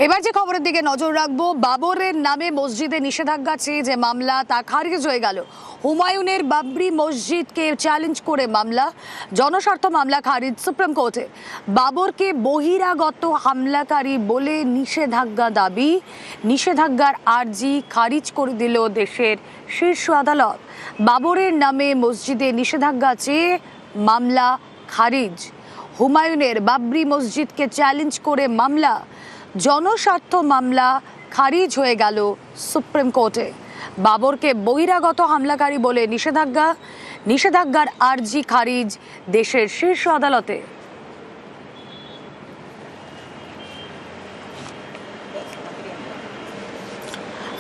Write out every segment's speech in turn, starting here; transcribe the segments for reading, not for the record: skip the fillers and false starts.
এবার যে খবরের দিকে নজর রাখবো, বাবরের নামে মসজিদে নিষেধাজ্ঞা চেয়ে যে মামলা তা খারিজ হয়ে গেল। হুমায়ুনের বাবরি মসজিদকে চ্যালেঞ্জ করে মামলা, জনস্বার্থ মামলা খারিজ সুপ্রিম কোর্টে। বাবরকে বহিরাগত হামলাকারী বলে নিষেধাজ্ঞা দাবি, নিষেধাজ্ঞার আর্জি খারিজ করে দিল দেশের শীর্ষ আদালত। বাবরের নামে মসজিদে নিষেধাজ্ঞা চেয়ে মামলা খারিজ। হুমায়ুনের বাবরি মসজিদকে চ্যালেঞ্জ করে মামলা, জনস্বার্থ মামলা খারিজ হয়ে গেল সুপ্রিম কোর্টে। বাবরকে বহিরাগত হামলাকারী বলে নিষেধাজ্ঞার আর্জি খারিজ দেশের শীর্ষ আদালতে।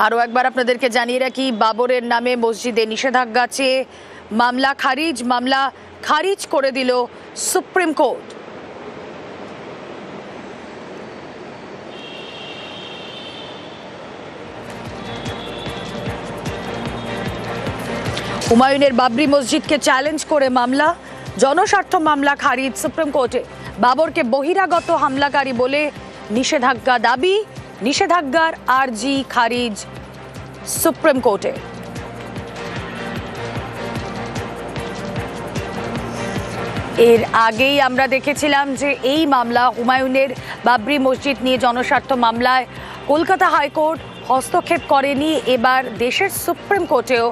আরও একবার আপনাদেরকে জানিয়ে রাখি, বাবরের নামে মসজিদে নিষেধাজ্ঞা চেয়ে মামলা খারিজ করে দিল সুপ্রিম কোর্ট। হুমায়ুনের বাবরি মসজিদকে চ্যালেঞ্জ করে মামলা, জনস্বার্থ মামলা খারিজ সুপ্রিম কোর্টে। বাবরকে বহিরাগত হামলাকারী বলে নিষেধাজ্ঞা দাবি, নিষেধাজ্ঞার আর্জি খারিজ সুপ্রিম কোর্টে। এর আগেই আমরা দেখেছিলাম যে এই মামলা, হুমায়ুনের বাবরি মসজিদ নিয়ে জনস্বার্থ মামলায় কলকাতা হাইকোর্ট হস্তক্ষেপ করেনি। এবার দেশের সুপ্রিম কোর্টেও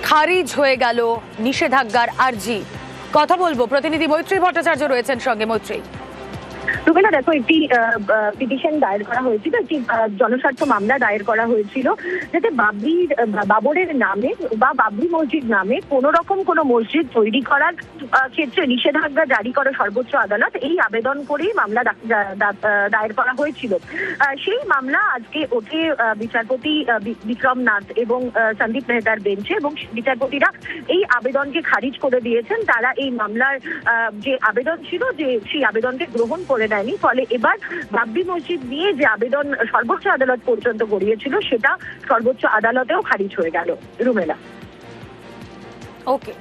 খারিজ হয়ে গেল নিষেধাজ্ঞার আর্জি। কথা বলবো, প্রতিনিধি মৈত্রী ভট্টাচার্য রয়েছেন সঙ্গে। মৈত্রী, রুবেলা, দেখো, একটি পিটিশন দায়ের করা হয়েছিল, একটি জনস্বার্থ মামলা দায়ের করা হয়েছিল যাতে বাবরের নামে বা বাবরি মসজিদ নামে কোনো রকম কোনো মসজিদ তৈরি করার ক্ষেত্রে নিষেধাজ্ঞা জারি করে সর্বোচ্চ আদালত, এই আবেদন করেই মামলা দায়ের করা হয়েছিল। সেই মামলা আজকে ওঠে বিচারপতি বিক্রম নাথ এবং সন্দীপ মেহতার বেঞ্চে, এবং বিচারপতিরা এই আবেদনকে খারিজ করে দিয়েছেন। তারা এই মামলার যে আবেদন ছিল, যে সেই আবেদনকে গ্রহণ করে দেয়নি। ফলে এবার বাবরি মসজিদ নিয়ে যে আবেদন সর্বোচ্চ আদালত পর্যন্ত গড়িয়েছিল, সেটা সর্বোচ্চ আদালতেও খারিজ হয়ে গেল। রুমেলা, ওকে।